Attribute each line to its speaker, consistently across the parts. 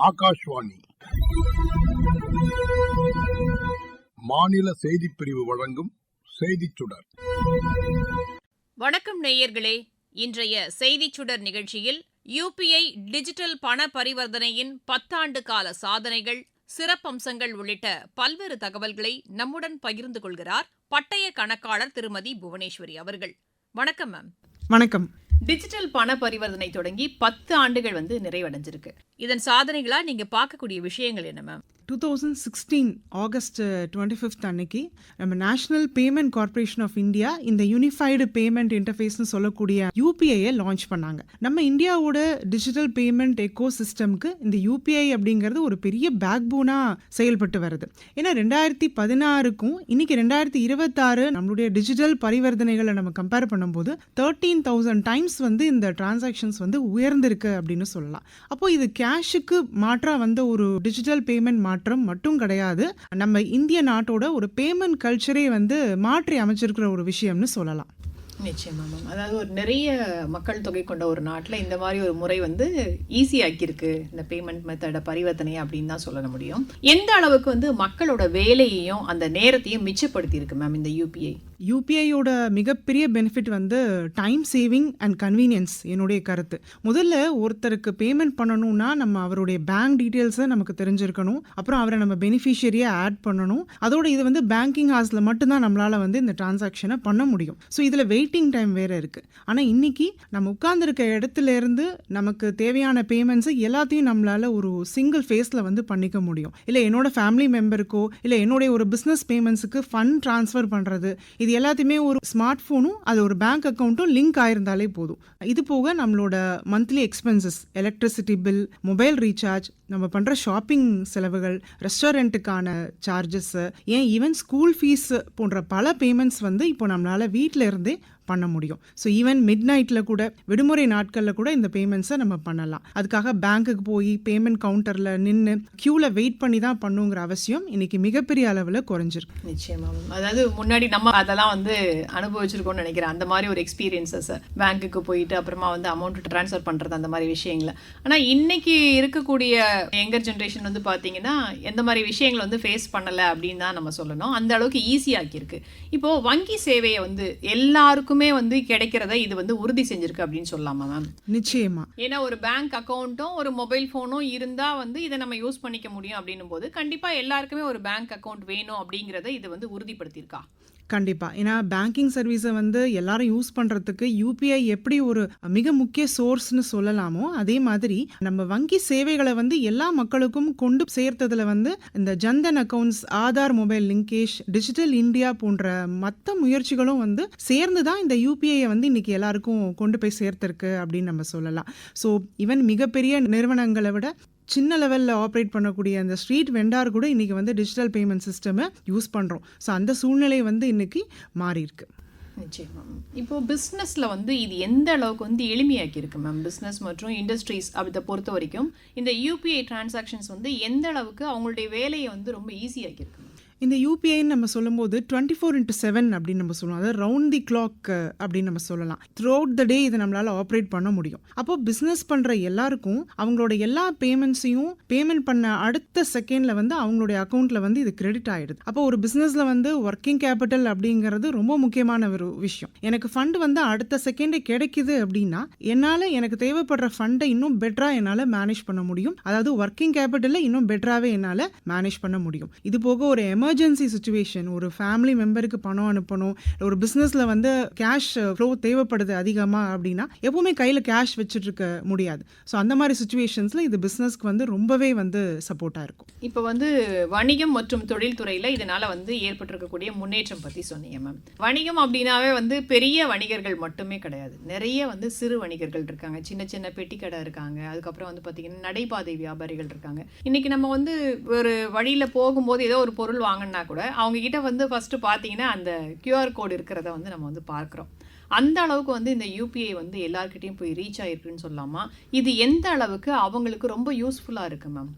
Speaker 1: ஆகாஷ்வாணி மாநில செய்திப் பிரிவு வழங்கும் செய்திச் சுடர்.
Speaker 2: வணக்கம் நேயர்களே. இன்றைய செய்திச் சுடர் நிகழ்ச்சியில் யுபிஐ டிஜிட்டல் பண பரிவர்த்தனையின் 10 ஆண்டு கால சாதனைகள், சிறப்பம்சங்கள் உள்ளிட்ட பல்வேறு தகவல்களை நம்முடன் பகிர்ந்து கொள்கிறார் பட்டய கணக்காளர் திருமதி புவனேஸ்வரி அவர்கள். வணக்கம் மேம்.
Speaker 3: வணக்கம்.
Speaker 2: டிஜிட்டல் பண பரிவர்த்தனை தொடங்கி 10 ஆண்டுகள் நிறைவடைஞ்சிருக்கு. இதன் சாதனைகளா நீங்க பார்க்கக்கூடிய விஷயங்கள் என்ன மேம்?
Speaker 3: 2016 ஆகஸ்ட் 25 அன்னைக்கு நம்ம national payment corporation of India இந்த யூனிஃபைடு பேமெண்ட் இன்டர்ஃபேஸ்னு சொல்லக்கூடிய யூபிஐயை லான்ச் பண்ணாங்க. நம்ம இந்தியாவோட டிஜிட்டல் பேமெண்ட் எக்கோ சிஸ்டம்க்கு இந்த யூபிஐ அப்படிங்கிறது ஒரு பெரிய பேக் போனாக செயல்பட்டு வருது. ஏன்னா 2016க்கும் இன்னைக்கு 2026 நம்மளுடைய டிஜிட்டல் பரிவர்த்தனைகளை நம்ம கம்பேர் பண்ணும்போது 13,000 டைம்ஸ் இந்த டிரான்சாக்ஷன்ஸ் உயர்ந்திருக்கு அப்படின்னு சொல்லலாம். அப்போ இது கேஷுக்கு மாற்றா ஒரு டிஜிட்டல் பேமெண்ட் மாற்றம் மட்டும் கிடையாது, நம்ம இந்திய நாட்டோட ஒரு பேமெண்ட் கல்ச்சரே மாற்றி அமைச்சிருக்கிற ஒரு விஷயம்னு சொல்லலாம்.
Speaker 2: நிச்சயமா மேம். அதாவது ஒரு நிறைய மக்கள் தொகை கொண்ட ஒரு நாட்டில் இந்த மாதிரி ஒரு முறை ஈஸியாக்கியிருக்கு இந்த பேமெண்ட் மெத்தட பரிவர்த்தனை அப்படின்னு தான் சொல்ல முடியும். எந்த அளவுக்கு மக்களோட வேலையையும் அந்த நேரத்தையும் மிச்சப்படுத்தி இருக்கு மேம் இந்த யூபிஐ?
Speaker 3: யூபிஐயோட மிகப்பெரிய benefit time saving and convenience என்னுடைய கருத்து. முதல்ல ஒருத்தருக்கு பேமெண்ட் பண்ணணும்னா நம்ம அவருடைய பேங்க் டீட்டெயில்ஸை நமக்கு தெரிஞ்சிருக்கணும், அப்புறம் அவரை நம்ம பெனிஃபிஷியரியை ஆட் பண்ணணும். அதோட இது பேங்கிங் ஹாஸில் மட்டும்தான் நம்மளால் இந்த டிரான்சாக்ஷனை பண்ண முடியும். ஸோ இதில் வெயிட்டிங் டைம் வேறு இருக்குது. ஆனால் இன்றைக்கி நம்ம உட்கார்ந்துருக்க இடத்துல இருந்து நமக்கு தேவையான பேமெண்ட்ஸை எல்லாத்தையும் நம்மளால் ஒரு சிங்கிள் ஃபேஸில் பண்ணிக்க முடியும். இல்லை என்னோட ஃபேமிலி மெம்பருக்கோ இல்லை என்னுடைய ஒரு பிஸ்னஸ் பேமெண்ட்ஸுக்கு ஃபண்ட் ட்ரான்ஸ்ஃபர் பண்ணுறது, இது எல்லாத்தையுமே ஒரு ஸ்மார்ட் ஃபோனும் அது ஒரு பேங்க் அக்கௌண்ட்டும் லிங்க் ஆயிருந்தாலே போதும். இது போக நம்மளோட monthly expenses, electricity bill, mobile recharge, நம்ம பண்ணுற ஷாப்பிங் செலவுகள், ரெஸ்டாரண்ட்டுக்கான சார்ஜஸ், ஏன் ஈவன் ஸ்கூல் ஃபீஸ் போன்ற பல பேமெண்ட்ஸ் இப்போ நம்மளால் வீட்டில் இருந்தே பண்ண முடியும். ஸோ ஈவன் மிட் நைட்டில் கூட, விடுமுறை நாட்களில் கூட இந்த பேமெண்ட்ஸை நம்ம பண்ணலாம். அதுக்காக பேங்க்குக்கு போய் பேமெண்ட் கவுண்டரில் நின்று க்யூவில் வெயிட் பண்ணி தான் பண்ணுங்கிற அவசியம் இன்னைக்கு மிகப்பெரிய அளவில் குறைஞ்சிருக்கு.
Speaker 2: நிச்சயமா. அதாவது முன்னாடி நம்ம அதெல்லாம் அனுபவிச்சிருக்கோம்னு நினைக்கிறேன். அந்த மாதிரி ஒரு எக்ஸ்பீரியன்ஸஸ், பேங்க்குக்கு போயிட்டு அப்புறமா அமௌண்ட் ட்ரான்ஸ்ஃபர் பண்ணுறது, அந்த மாதிரி விஷயங்களை. ஆனால் இன்னைக்கு இருக்கக்கூடிய யங்கர் ஜென்ரேஷன் பார்த்தீங்கன்னா எந்த மாதிரி விஷயங்களை ஃபேஸ் பண்ணலை அப்படின்னு தான் நம்ம சொல்லணும். அந்த அளவுக்கு ஈஸியாக்கியிருக்கு. இப்போ வங்கி சேவையை எல்லாருக்கும் கிடைக்கிறத இது உறுதி செஞ்சிருக்கு அப்படின்னு சொல்லலாமா மேம்?
Speaker 3: நிச்சயமா.
Speaker 2: ஏன்னா ஒரு பேங்க் அக்கௌண்ட்டும் ஒரு மொபைல் போனும் இருந்தா இதை நம்ம யூஸ் பண்ணிக்க முடியும் அப்படின்னும் போது கண்டிப்பா எல்லாருக்குமே ஒரு பேங்க் அக்கௌண்ட் வேணும் அப்படிங்கறத இது உறுதிப்படுத்தியிருக்கா?
Speaker 3: கண்டிப்பாக. ஏன்னா பேங்கிங் சர்வீஸை எல்லாரும் யூஸ் பண்ணுறதுக்கு யூபிஐ எப்படி ஒரு மிக முக்கிய சோர்ஸ்னு சொல்லலாமோ, அதே மாதிரி நம்ம வங்கி சேவைகளை எல்லா மக்களுக்கும் கொண்டு சேர்த்ததில் இந்த Jan Dhan accounts, Aadhaar mobile linkage, digital India போன்ற மற்ற முயற்சிகளும் சேர்ந்து தான் இந்த யூபிஐயை இன்னைக்கு எல்லாருக்கும் கொண்டு போய் சேர்த்திருக்கு அப்படின்னு நம்ம சொல்லலாம். ஸோ ஈவன் மிகப்பெரிய நிறுவனங்களை விட சின்ன லெவலில் ஆப்ரேட் பண்ணக்கூடிய அந்த ஸ்ட்ரீட் வெண்டார் கூட இன்றைக்கி டிஜிட்டல் பேமெண்ட் சிஸ்டமை யூஸ் பண்ணுறோம். ஸோ அந்த சூழ்நிலை இன்றைக்கி மாறி இருக்கு.
Speaker 2: நிச்சயமா. இப்போ பிஸ்னஸில் இது எந்த அளவுக்கு எளிமையாக்கி இருக்கு மேம்? பிஸ்னஸ் மற்றும் இண்டஸ்ட்ரீஸ் அதை பொறுத்த வரைக்கும் இந்த யூபிஐ டிரான்சாக்ஷன்ஸ் எந்த அளவுக்கு அவங்களுடைய வேலையை ரொம்ப ஈஸியாக்கி இருக்கு?
Speaker 3: இந்த யூபிஐன்னு நம்ம சொல்லும்போது 24x7 அப்படின்னு நம்ம சொல்லலாம். அதாவது ரவுண்ட் தி கிளாக் அப்படின்னு நம்ம சொல்லலாம். த்ரூ அவுட் த டே இதை நம்மளால் ஆப்ரேட் பண்ண முடியும். அப்போது பிஸ்னஸ் பண்ணுற எல்லாருக்கும் அவங்களோட எல்லா பேமெண்ட்ஸையும் பேமெண்ட் பண்ண அடுத்த செகண்டில் அவங்களுடைய அக்கௌண்ட்டில் இது கிரெடிட் ஆகிடுது. அப்போ ஒரு பிஸ்னஸில் ஒர்க்கிங் கேபிட்டல் அப்படிங்கிறது ரொம்ப முக்கியமான ஒரு விஷயம். எனக்கு ஃபண்டு அடுத்த செகண்டே கிடைக்குது அப்படின்னா என்னால் எனக்கு தேவைப்படுற ஃபண்டை இன்னும் பெட்டராக என்னால் மேனேஜ் பண்ண முடியும். அதாவது ஒர்க்கிங் கேபிட்டலில் இன்னும் பெட்டராகவே என்னால் மேனேஜ் பண்ண முடியும். இது போக ஒரு எமர்ஜென்சி சுச்சுவேஷன், ஒரு ஃபேமிலி மெம்பருக்கு பணம் அனுப்பணும், ஒரு பிஸ்னஸில் கேஷ் ஃப்ளோ தேவைப்படுது அதிகமாக அப்படின்னா எப்பவுமே கையில் கேஷ் வச்சுட்டு இருக்க முடியாது. ஸோ அந்த மாதிரி சுச்சுவேஷன்ஸில் இது பிஸ்னஸ்க்கு ரொம்பவே சப்போர்ட்டாக இருக்கும்.
Speaker 2: இப்போ வணிகம் மற்றும் தொழில்துறையில் இதனால் ஏற்பட்டிருக்கக்கூடிய முன்னேற்றம் பற்றி சொன்னீங்க மேம். வணிகம் அப்படின்னாவே பெரிய வணிகர்கள் மட்டுமே கிடையாது, நிறைய சிறு வணிகர்கள் இருக்காங்க, சின்ன சின்ன பெட்டி கடை இருக்காங்க, அதுக்கப்புறம் பார்த்தீங்கன்னா நடைபாதை வியாபாரிகள் இருக்காங்க. இன்னைக்கு நம்ம ஒரு வழியில் போகும்போது ஏதோ ஒரு பொருள் வாங்கினா கூட அவங்க கிட்ட ஃபர்ஸ்ட் பார்த்தீங்கன்னா அந்த கியூஆர் கோடு இருக்கிறத நம்ம பார்க்குறோம். அந்த அளவுக்கு இந்த யூபிஐ எல்லார்கிட்டையும் போய் ரீச் ஆயிருக்குன்னு சொல்லலாமா? இது எந்த அளவுக்கு அவங்களுக்கு ரொம்ப யூஸ்ஃபுல்லாக இருக்கு மேம்?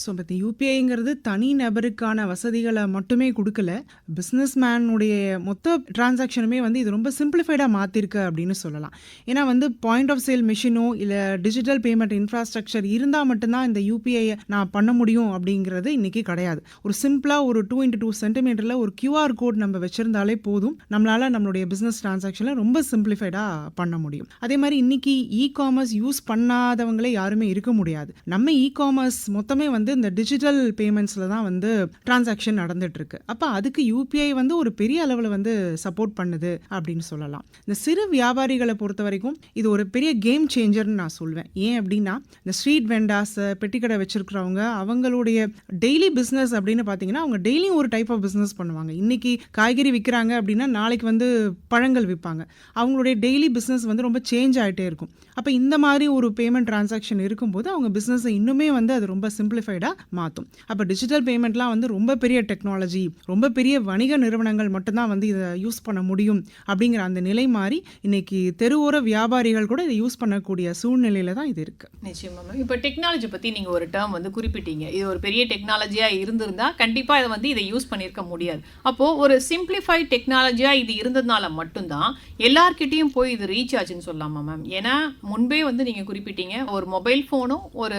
Speaker 3: ஸோ பட் யூபிஐங்கிறது தனி நபருக்கான வசதிகளை மட்டுமே கொடுக்கல, பிஸ்னஸ் மேனுடைய மொத்த டிரான்சாக்ஷனுமே வந்து இது ரொம்ப சிம்பிளிஃபைடாக மாற்றிருக்கு அப்படின்னு சொல்லலாம். ஏன்னா வந்து பாயிண்ட் ஆஃப் சேல் மிஷினோ இல்லை டிஜிட்டல் பேமெண்ட் இன்ஃப்ராஸ்ட்ரக்சர் இருந்தால் மட்டும்தான் இந்த யூபிஐயை நான் பண்ண முடியும் அப்படிங்கிறது இன்றைக்கி கிடையாது. ஒரு சிம்பிளாக ஒரு 2x2 சென்டிமீட்டரில் ஒரு QR கோட் நம்ம வச்சுருந்தாலே போதும், நம்மளால் நம்மளுடைய பிஸ்னஸ் டிரான்சாக்ஷனில் ரொம்ப சிம்பிளிஃபைடாக பண்ண முடியும். அதே மாதிரி இன்றைக்கி இ-காமர்ஸ் யூஸ் பண்ணாதவங்களே யாருமே இருக்க முடியாது. நம்ம இ-காமர்ஸ் மொத்தமே வந்து இந்த டிஜிட்டல் பேமெண்ட்ஸில் தான் வந்து டிரான்சாக்ஷன் நடந்துட்டு இருக்கு. அப்போ அதுக்கு யூபிஐ வந்து ஒரு பெரிய அளவில் வந்து சப்போர்ட் பண்ணுது அப்படின்னு சொல்லலாம். இந்த சிறு வியாபாரிகளை பொறுத்த வரைக்கும் இது ஒரு பெரிய கேம் சேஞ்சர்னு நான் சொல்வேன். ஏன் அப்படின்னா இந்த ஸ்ட்ரீட் வெண்டாஸ், பெட்டிக்கடை வச்சிருக்கிறவங்க, அவங்களுடைய டெய்லி பிஸ்னஸ் அப்படின்னு பார்த்தீங்கன்னா அவங்க டெய்லியும் ஒரு டைப் ஆஃப் பிஸ்னஸ் பண்ணுவாங்க. இன்னைக்கு காய்கறி விற்கிறாங்க அப்படின்னா நாளைக்கு வந்து பழங்கள் விற்பாங்க. அவங்களுடைய டெய்லி பிஸ்னஸ் வந்து ரொம்ப சேஞ்ச் ஆகிட்டே இருக்கும். அப்போ இந்த மாதிரி ஒரு பேமெண்ட் டிரான்சாக்ஷன் இருக்கும்போது அவங்க பிஸ்னஸை இன்னுமே வந்து அது ரொம்ப சிம்பிளிஃபைடாக மாற்றும். அப்போ டிஜிட்டல் பேமெண்ட்லாம் வந்து ரொம்ப பெரிய டெக்னாலஜி, ரொம்ப பெரிய வணிக நிறுவனங்கள் மட்டும்தான் வந்து இதை யூஸ் பண்ண முடியும் அப்படிங்கிற அந்த நிலை மாறி இன்னைக்கு தெருவோர வியாபாரிகள் கூட இதை யூஸ் பண்ணக்கூடிய சூழ்நிலையில தான் இது இருக்கு.
Speaker 2: நிச்சயமா மேம். இப்போ டெக்னாலஜி பற்றி நீங்கள் ஒரு டேர்ம் வந்து குறிப்பிட்டீங்க. இது ஒரு பெரிய டெக்னாலஜியாக இருந்திருந்தால் கண்டிப்பாக இதை வந்து இதை யூஸ் பண்ணியிருக்க முடியாது. அப்போது ஒரு சிம்பிளிஃபைட் டெக்னாலஜியாக இது இருந்ததுனால மட்டும்தான் எல்லார்கிட்டையும் போய் இது ரீச் ஆச்சுன்னு சொல்லலாமா மேம்? ஏன்னா முன்பே வந்து நீங்கள் குறிப்பிட்டீங்க ஒரு மொபைல் ஃபோனும் ஒரு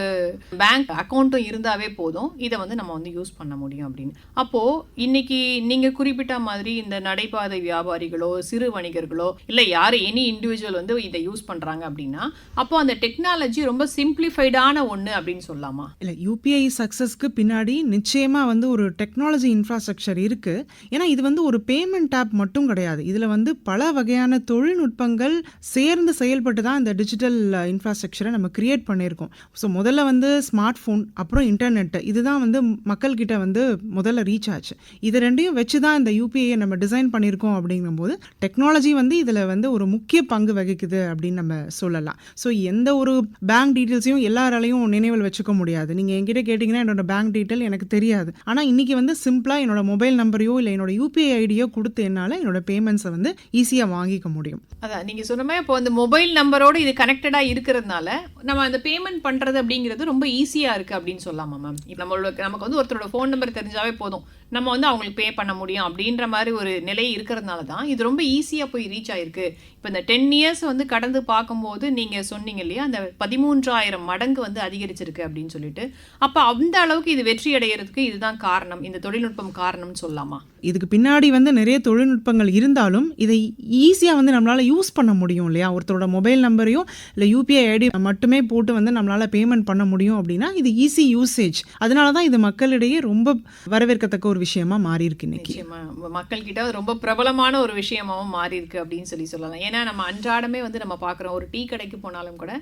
Speaker 2: பேங்க் அக்கௌண்ட்டும் இருந்தாவே போதும், இதை வந்து நம்ம வந்து யூஸ் பண்ண முடியும் அப்படின்னு. அப்போது இன்னைக்கு நீங்கள் குறிப்பிட்ட மாதிரி இந்த நடைபாதை வியாபாரிகளோ சிறு வணிகர்களோ இல்லை யார் எனி இண்டிவிஜுவல் வந்து இதை யூஸ் பண்ணுறாங்க அப்படின்னா அப்போ அந்த டெக்னாலஜி ரொம்ப சிம்பிளிஃபைடான ஒன்று அப்படின்னு சொல்லலாமா?
Speaker 3: இல்லை, யூபிஐ சக்ஸஸ்க்கு பின்னாடி நிச்சயமாக வந்து ஒரு டெக்னாலஜி இன்ஃப்ராஸ்ட்ரக்சர் இருக்குது. ஏன்னா இது வந்து ஒரு பேமெண்ட் ஆப் மட்டும் கிடையாது. இதில் வந்து பல வகையான தொழில்நுட்பங்கள் சேர்ந்து செயல்பட்டு தான் இந்த டிஜிட்டல் இன்ஃப்ராஸ்ட்ரக்சரை நம்ம கிரியேட் பண்ணியிருக்கோம். ஸோ முதல்ல வந்து ஸ்மார்ட் ஃபோன், அப்புறம் இன்டர்நெட், இதுதான் வந்து மக்கள்கிட்ட வந்து முதல்ல ரீச் ஆச்சு. இது ரெண்டையும் வச்சு தான் இந்த யூபிஐயை நம்ம டிசைன் பண்ணியிருக்கோம். அப்படிங்கும்போது டெக்னாலஜி வந்து இதில் வந்து ஒரு முக்கிய பங்கு வகிக்குது அப்படின்னு நம்ம சொல்லலாம். ஸோ எந்த ஒரு பேங்க் டீட்டெயில்ஸையும் எல்லாராலையும் நினைவில் வச்சுக்க முடியாது. நீங்கள் என்கிட்ட கேட்டிங்கன்னா என்னோட பேங்க் டீட்டெயில் எனக்கு தெரியாது. ஆனால் இன்றைக்கி வந்து சிம்பிளாக என்னோட மொபைல் நம்பரையோ இல்லை என்னோட யூபிஐ ஐடியோ கொடுத்து என்னால் என்னோட பேமெண்ட்ஸை வந்து ஈஸியாக வாங்கிக்க முடியும்.
Speaker 2: அதான் நீங்கள் சொன்ன மாதிரி இப்போ அந்த மொபைல் நம்பரோடு இது கனெக்டடாக இருக்கிறதுனால நம்ம அந்த பேமெண்ட் பண்ணுறது அப்படிங்கிறது ரொம்ப ஈஸியாக இருக்குது அப்படின்னு சொல்லலாமா மேம்? இப்போ நமக்கு வந்து ஒருத்தரோட ஃபோன் நம்பர் தெரிஞ்சாவே போதும், நம்ம வந்து அவங்களுக்கு பே பண்ண முடியும் அப்படின்ற மாதிரி ஒரு நிலை இருக்கிறதுனால தான் இது ரொம்ப ஈஸியாக போய் ரீச் ஆயிருக்கு. இப்போ இந்த 10 இயர்ஸ் வந்து கடந்து பார்க்கும்போது நீங்கள் சொன்னீங்க இல்லையா, அந்த 13,000 மடங்கு வந்து அதிகரிச்சிருக்கு அப்படின்னு சொல்லிட்டு, அப்போ அந்த அளவுக்கு இது வெற்றி அடைகிறதுக்கு இதுதான் காரணம், இந்த தொழில்நுட்பம் காரணம்னு சொல்லலாமா?
Speaker 3: இதுக்கு பின்னாடி வந்து நிறைய தொழில்நுட்பங்கள் இருந்தாலும் இதை ஈஸியாக வந்து நம்மளால் யூஸ் பண்ண முடியும் இல்லையா? ஒருத்தரோட மொபைல் நம்பரையும் இல்லை யூபிஐ ஐடி மட்டுமே போட்டு வந்து நம்மளால் பேமெண்ட் பண்ண முடியும் அப்படின்னா இது ஈஸி யூசேஜ். அதனால தான் இது மக்களிடையே ரொம்ப வரவேற்கத்தக்க ஒரு விஷயமா மாறி இருக்கு இன்னைக்கு.
Speaker 2: மக்கள் கிட்ட ரொம்ப பிரபலமான ஒரு விஷயமாவும் மாறி இருக்கு அப்படின்னு சொல்லலாம். ஏன்னா நம்ம அன்றாடமே வந்து நம்ம பார்க்குறோம், ஒரு டீ கடைக்கு போனாலும் கூட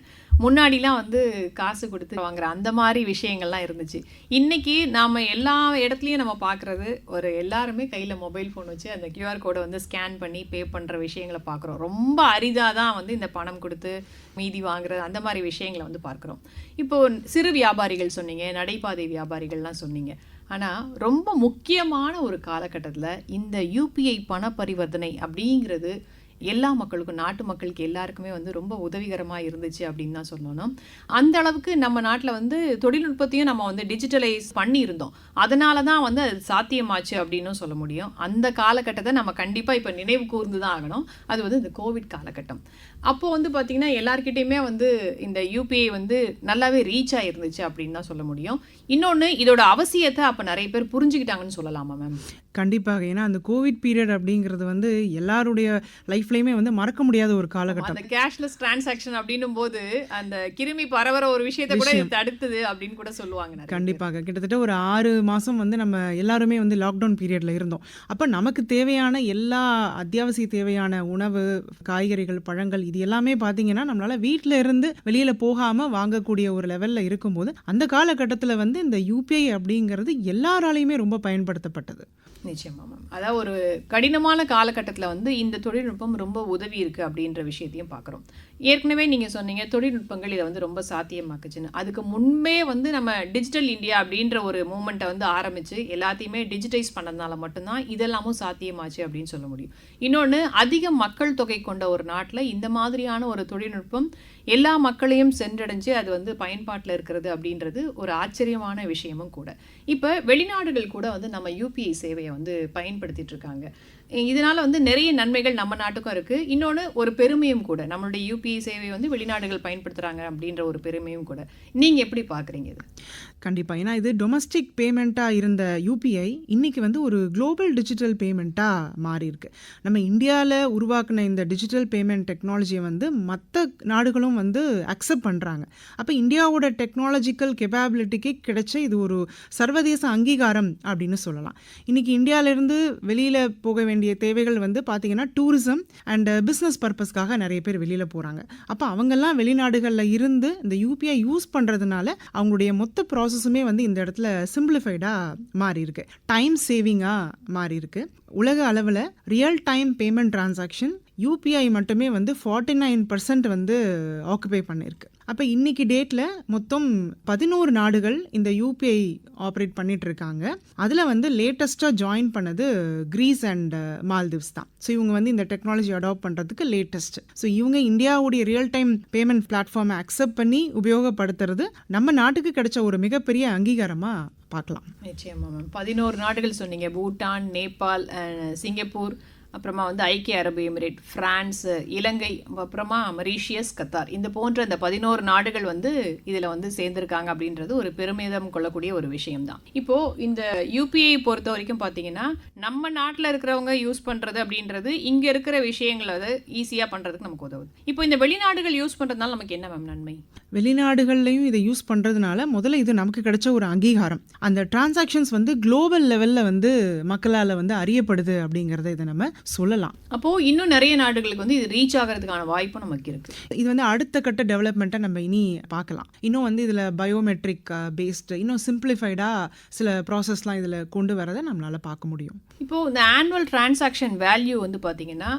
Speaker 2: முன்னாடிலாம் வந்து காசு கொடுத்து வாங்குற அந்த மாதிரி விஷயங்கள்லாம் இருந்துச்சு. இன்னைக்கு நாம எல்லா இடத்துலையும் நம்ம பார்க்குறது ஒரு எல்லாருமே கையில் மொபைல் ஃபோன் வச்சு அந்த கியூஆர் கோடை வந்து ஸ்கேன் பண்ணி பே பண்ணுற விஷயங்களை பார்க்குறோம். ரொம்ப அரிதாக தான் வந்து இந்த பணம் கொடுத்து மீதி வாங்குறது அந்த மாதிரி விஷயங்களை வந்து பார்க்குறோம். இப்போது சிறு வியாபாரிகள் சொன்னீங்க, நடைபாதை வியாபாரிகள்லாம் சொன்னீங்க. ஆனால் ரொம்ப முக்கியமான ஒரு காலகட்டத்தில் இந்த யூபிஐ பண பரிவர்த்தனை அப்படிங்கிறது எல்லா மக்களுக்கும், நாட்டு மக்களுக்கு எல்லாருக்குமே வந்து ரொம்ப உதவிகரமாக இருந்துச்சு அப்படின்னு தான் சொல்லணும். அந்த அளவுக்கு நம்ம நாட்டில் வந்து தொழில்நுட்பத்தையும் நம்ம வந்து டிஜிட்டலைஸ் பண்ணியிருந்தோம். அதனால தான் வந்து அது சாத்தியமாச்சு அப்படின்னும் சொல்ல முடியும். அந்த காலகட்டத்தை நம்ம கண்டிப்பாக இப்போ நினைவு கூர்ந்து தான் ஆகணும். அது வந்து இந்த கோவிட் காலகட்டம். அப்போது வந்து பார்த்திங்கன்னா எல்லார்கிட்டையுமே வந்து இந்த யூபிஐ வந்து நல்லாவே ரீச் ஆகிருந்துச்சு அப்படின்னு தான் சொல்ல முடியும். இன்னொன்று, இதோட அவசியத்தை அப்போ நிறைய பேர் புரிஞ்சுக்கிட்டாங்கன்னு சொல்லலாமா மேம்?
Speaker 3: கண்டிப்பாக. ஏன்னா அந்த கோவிட் பீரியட் அப்படிங்கிறது வந்து எல்லாருடைய லைஃப்லையுமே வந்து மறக்க முடியாத ஒரு காலகட்டம்.
Speaker 2: அந்த கேஷ்லெஸ் டிரான்சாக்ஷன் அப்படின்னும் போது அந்த கிருமி பரவற ஒரு விஷயத்தை கூட இது தடுத்தது அப்படின்னு கூட சொல்லுவாங்க.
Speaker 3: கண்டிப்பாக. கிட்டத்தட்ட ஒரு 6 மாதம் வந்து நம்ம எல்லாருமே வந்து லாக்டவுன் பீரியடில் இருந்தோம். அப்போ நமக்கு தேவையான எல்லா அத்தியாவசிய தேவையான உணவு, காய்கறிகள், பழங்கள் இது எல்லாமே பார்த்தீங்கன்னா நம்மளால் வீட்டில் இருந்து வெளியில் போகாமல் வாங்கக்கூடிய ஒரு லெவலில் இருக்கும்போது அந்த காலகட்டத்தில் வந்து இந்த யூபிஐ அப்படிங்கிறது எல்லாராலையுமே ரொம்ப பயன்படுத்தப்பட்டது.
Speaker 2: நிச்சயமா மேம். அதாவது ஒரு கடினமான காலகட்டத்தில் வந்து இந்த தொழில்நுட்பம் ரொம்ப உதவி இருக்குது அப்படின்ற விஷயத்தையும் பார்க்குறோம். ஏற்கனவே நீங்கள் சொன்னீங்க தொழில்நுட்பங்கள் இதை வந்து ரொம்ப சாத்தியமாக்குச்சுன்னு. அதுக்கு முன்பே வந்து நம்ம டிஜிட்டல் இந்தியா அப்படின்ற ஒரு மூமெண்ட்டை வந்து ஆரம்பித்து எல்லாத்தையுமே டிஜிட்டைஸ் பண்ணதுனால மட்டும்தான் இதெல்லாமும் சாத்தியமாச்சு அப்படின்னு சொல்ல முடியும். இன்னொன்று, அதிக மக்கள் தொகை கொண்ட ஒரு நாட்டில் இந்த மாதிரியான ஒரு தொழில்நுட்பம் எல்லா மக்களையும் சென்றடைஞ்சு அது வந்து பயன்பாட்டில் இருக்கிறது அப்படின்றது ஒரு ஆச்சரியமான விஷயமும் கூட. இப்போ வெளிநாடுகள் கூட வந்து நம்ம யூபிஐ சேவையை வந்து பயன்படுத்திட்டு இருக்காங்க. இதனால வந்து நிறைய நன்மைகள் நம்ம நாட்டுக்கும் இருக்குது. இன்னொன்று, ஒரு பெருமையும் கூட. நம்மளுடைய யூபிஐ சேவை வந்து வெளிநாடுகள் பயன்படுத்துகிறாங்க அப்படின்ற ஒரு பெருமையும் கூட. நீங்கள் எப்படி பார்க்குறீங்க இது?
Speaker 3: கண்டிப்பாக. ஏன்னா இது டொமஸ்டிக் பேமெண்ட்டாக இருந்த யூபிஐ இன்னைக்கு வந்து ஒரு குளோபல் டிஜிட்டல் பேமெண்ட்டாக மாறி இருக்கு. நம்ம இந்தியாவில் உருவாக்கின இந்த டிஜிட்டல் பேமெண்ட் டெக்னாலஜியை வந்து மற்ற நாடுகளும் வந்து அக்செப்ட் பண்ணுறாங்க. அப்போ இந்தியாவோட டெக்னாலஜிக்கல் கெப்பாபிலிட்டிக்கு கிடைச்ச இது ஒரு சர்வதேச அங்கீகாரம் அப்படின்னு சொல்லலாம். இன்னைக்கு இந்தியாவிலேருந்து வெளியில் போக வேண்டிய தேவைகள் வந்து பார்த்திங்கன்னா டூரிசம் அண்ட் பிஸ்னஸ் பர்பஸ்க்காக நிறைய பேர் வெளியில் போகிறாங்க. அப்போ அவங்கெல்லாம் வெளிநாடுகளில் இருந்து இந்த யூபிஐ யூஸ் பண்ணுறதுனால அவங்களுடைய மொத்த ப்ராசஸுமே வந்து இந்த இடத்துல சிம்பிளிஃபைடாக மாறி இருக்கு, டைம் சேவிங்காக மாறி இருக்கு. உலக அளவில் real time payment transaction UPI மட்டுமே வந்து 49% வந்து ஆக்குபை பண்ணியிருக்கு. அப்போ இன்னைக்கு டேட்டில் மொத்தம் 11 நாடுகள் இந்த யூபிஐ ஆப்ரேட் பண்ணிட்டு இருக்காங்க. அதில் வந்து லேட்டஸ்ட்டாக ஜாயின் பண்ணது கிரீஸ் அண்ட் மால்தீவ்ஸ் தான். ஸோ இவங்க வந்து இந்த டெக்னாலஜி அடாப்ட் பண்ணுறதுக்கு லேட்டஸ்ட். ஸோ இவங்க இந்தியாவுடைய ரியல் டைம் பேமெண்ட் பிளாட்ஃபார்மை அக்செப்ட் பண்ணி உபயோகப்படுத்துறது நம்ம நாட்டுக்கு கிடைச்ச ஒரு மிகப்பெரிய அங்கீகாரமாக பார்க்கலாம்.
Speaker 2: நிச்சயமா மேம். 11 நாடுகள் சொன்னீங்க. பூட்டான், நேபாள், சிங்கப்பூர், அப்புறமா வந்து ஐக்கிய அரபு எமிரேட், பிரான்ஸ், இலங்கை, அப்புறமா மொரீஷியஸ், கத்தார், இந்த போன்ற இந்த 11 நாடுகள் வந்து இதில் வந்து சேர்ந்துருக்காங்க அப்படின்றது ஒரு பெருமிதம் கொள்ளக்கூடிய ஒரு விஷயம்தான். இப்போது இந்த யூபிஐ பொறுத்த வரைக்கும் பார்த்தீங்கன்னா நம்ம நாட்டில் இருக்கிறவங்க யூஸ் பண்ணுறது அப்படின்றது இங்கே இருக்கிற விஷயங்களை அதை ஈஸியாக பண்ணுறதுக்கு நமக்கு உதவுது. இப்போ இந்த வெளிநாடுகள் யூஸ் பண்ணுறதுனால நமக்கு என்ன மேம் நன்மை?
Speaker 3: வெளிநாடுகள்லையும் இதை யூஸ் பண்ணுறதுனால முதல்ல இது நமக்கு கிடைச்ச ஒரு அங்கீகாரம். அந்த டிரான்சாக்ஷன்ஸ் வந்து குளோபல் லெவலில் வந்து மக்களால் வந்து அறியப்படுது அப்படிங்கிறத இதை நம்ம சொல்லலாம்.
Speaker 2: அப்போது இன்னும் நிறைய நாடுகளுக்கு வந்து இது ரீச் ஆகிறதுக்கான வாய்ப்பும் நமக்கு இருக்குது.
Speaker 3: இது வந்து அடுத்த கட்ட டெவலப்மெண்ட்டை நம்ம இனி பார்க்கலாம். இன்னும் வந்து இதில் பயோமெட்ரிக் பேஸ்டு இன்னும் சிம்பிளிஃபைடாக சில ப்ராசஸ்லாம் இதில் கொண்டு வரதை நம்மளால் பார்க்க முடியும்.
Speaker 2: இப்போது இந்த ஆனுவல் டிரான்சாக்ஷன் வேல்யூ வந்து பார்த்திங்கன்னா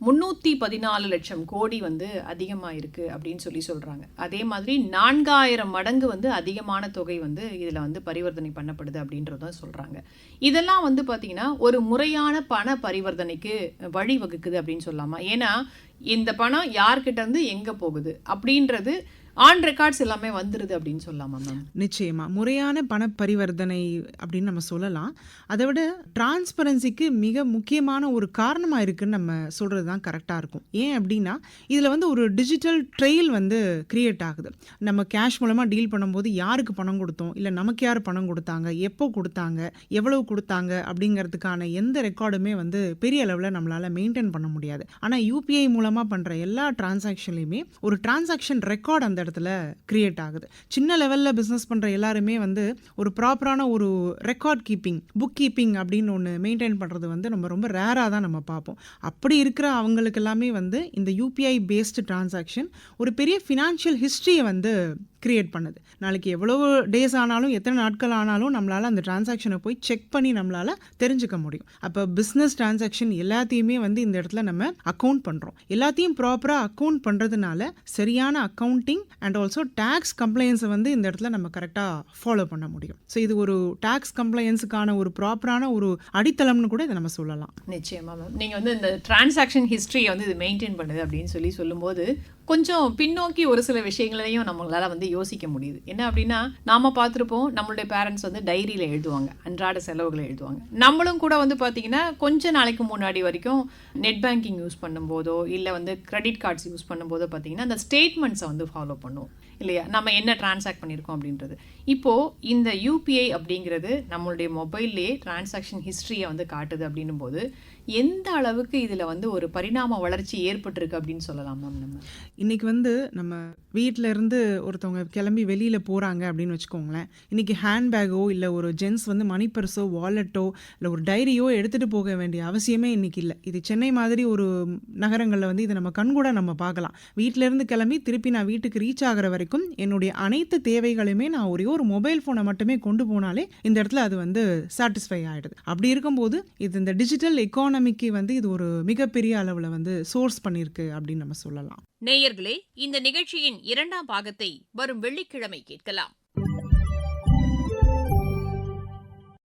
Speaker 2: 314 லட்சம் கோடி வந்து அதிகமாக இருக்குது அப்படின்னு சொல்கிறாங்க. அதே மாதிரி 4000 மடங்கு வந்து அதிகமான தொகை வந்து இதில் வந்து பரிவர்த்தனை பண்ணப்படுது அப்படின்றதும் சொல்கிறாங்க. இதெல்லாம் வந்து பார்த்திங்கன்னா ஒரு முறையான பண பரிவர்த்தனைக்கு வழிவகுக்குது அப்படின்னு சொல்லலாமா? ஏன்னா இந்த பணம் யார்கிட்ட இருந்து எங்கே போகுது அப்படின்றது ஆன் ரெக்கார்ட்ஸ் எல்லாமே வந்துடுது அப்படின்னு சொல்லலாமா மேம்?
Speaker 3: நிச்சயமா முறையான பண பரிவர்த்தனை அப்படின்னு நம்ம சொல்லலாம். அதை விட டிரான்ஸ்பரன்சிக்கு மிக முக்கியமான ஒரு காரணமாக இருக்குன்னு நம்ம சொல்கிறது தான் கரெக்டாக இருக்கும். ஏன் அப்படின்னா இதில் வந்து ஒரு டிஜிட்டல் ட்ரெயில் வந்து கிரியேட் ஆகுது. நம்ம கேஷ் மூலமாக டீல் பண்ணும்போது யாருக்கு பணம் கொடுத்தோம், இல்லை நமக்கு யார் பணம் கொடுத்தாங்க, எப்போ கொடுத்தாங்க, எவ்வளவு கொடுத்தாங்க அப்படிங்கிறதுக்கான எந்த ரெக்கார்டுமே வந்து பெரிய அளவில் நம்மளால் மெயின்டைன் பண்ண முடியாது. ஆனால் யூபிஐ மூலமாக பண்ணுற எல்லா டிரான்சாக்ஷன்லையுமே ஒரு டிரான்சாக்ஷன் ரெக்கார்டு அந்த இடத்துல கிரியேட் ஆகுது. சின்ன லெவலில் பிஸ்னஸ் பண்ணுற எல்லாருமே வந்து ஒரு ப்ராப்பரான ஒரு ரெக்கார்ட் கீப்பிங், புக் கீப்பிங் அப்படின்னு ஒன்று மெயின்டைன் பண்ணுறது வந்து நம்ம ரொம்ப ரேராக தான் நம்ம பார்ப்போம். அப்படி இருக்கிற அவங்களுக்கு எல்லாமே வந்து இந்த யூபிஐ பேஸ்டு டிரான்சாக்ஷன் ஒரு பெரிய ஃபினான்ஷியல் ஹிஸ்ட்ரியை வந்து கிரியேட் பண்ணுது. நாளைக்கு எவ்வளவு டேஸ் ஆனாலும் எத்தனை நாட்கள் ஆனாலும் நம்மளால் அந்த டிரான்சாக்ஷனை போய் செக் பண்ணி நம்மளால் தெரிஞ்சுக்க முடியும். அப்போ பிஸ்னஸ் டிரான்சாக்ஷன் எல்லாத்தையுமே வந்து இந்த இடத்துல நம்ம அக்கௌண்ட் பண்ணுறோம். எல்லாத்தையும் ப்ராப்பராக அக்கௌண்ட் பண்ணுறதுனால சரியான அக்கௌண்டிங் அண்ட் ஆல்சோ டேக்ஸ் கம்ப்ளைன்ஸை வந்து இந்த இடத்துல நம்ம கரெக்டாக ஃபாலோ பண்ண முடியும். ஸோ இது ஒரு டேக்ஸ் கம்ப்ளைன்ஸுக்கான ஒரு ப்ராப்பரான ஒரு அடித்தளம்னு கூட இதை நம்ம சொல்லலாம்.
Speaker 2: நிச்சயமாக மேம். நீங்கள் வந்து இந்த டிரான்சாக்ஷன் ஹிஸ்ட்ரியை வந்து இது மெயின்டைன் பண்ணுது அப்படின்னு சொல்லும்போது கொஞ்சம் பின்னோக்கி ஒரு சில விஷயங்களையும் நம்மளால் வந்து யோசிக்க முடியுது. என்ன அப்படின்னா நாம் பார்த்துருப்போம், நம்மளுடைய பேரண்ட்ஸ் வந்து டைரியில் எழுதுவாங்க, அன்றாட செலவுகளை எழுதுவாங்க. நம்மளும் கூட வந்து பார்த்திங்கன்னா கொஞ்ச நாளைக்கு முன்னாடி வரைக்கும் நெட் பேங்கிங் யூஸ் பண்ணும்போதோ இல்லை வந்து கிரெடிட் கார்ட்ஸ் யூஸ் பண்ணும்போதோ பார்த்திங்கன்னா அந்த ஸ்டேட்மெண்ட்ஸை வந்து ஃபாலோ பண்ணுவோம் இல்லையா, நம்ம என்ன டிரான்சாக்ட் பண்ணியிருக்கோம் அப்படின்றது. இப்போது இந்த யூபிஐ அப்படிங்கிறது நம்மளுடைய மொபைல்லே டிரான்சாக்ஷன் ஹிஸ்ட்ரியை வந்து காட்டுது அப்படின்னும் போது எந்த அளவுக்கு இதில் வந்து ஒரு பரிணாம வளர்ச்சி ஏற்பட்டிருக்கு அப்படின்னு சொல்லலாம் மேம்? நம்ம
Speaker 3: இன்றைக்கி வந்து நம்ம வீட்ல இருந்து ஒருத்தவங்க கிளம்பி வெளியில போறாங்க அப்படின்னு வச்சுக்கோங்களேன். இன்னைக்கு ஹேண்ட்பேக்கோ இல்ல ஒரு ஜென்ட்ஸ் வந்து மணி பர்ஸோ, வாலெட்டோ இல்ல ஒரு டைரியோ எடுத்துட்டு போக வேண்டிய அவசியமே இன்னைக்கு இல்ல. இது சென்னை மாதிரி ஒரு நகரங்கள்ல வந்து இத நம்ம கண்கூடா நம்ம பார்க்கலாம். வீட்ல இருந்து கிளம்பி திருப்பி நான் வீட்டுக்கு ரீச் ஆகுற வரைக்கும் என்னுடைய அனைத்து தேவைகளையுமே நான் ஒரே ஒரு மொபைல் ஃபோனை மட்டுமே கொண்டு போனாலே இந்த இடத்துல அது வந்து சாட்டிஸ்ஃபை ஆயிடுது. அப்படி இருக்கும்போது இது இந்த டிஜிட்டல் எக்கானமிக்கு வந்து இது ஒரு மிகப்பெரிய அளவுல வந்து சோர்ஸ் பண்ணியிருக்கு அப்படின்னு நம்ம சொல்லலாம்.
Speaker 2: நேயர்களே, இந்த நிகழ்ச்சியின் 2ஆம் பாகத்தை வரும் வெள்ளிக்கிழமை கேட்கலாம்.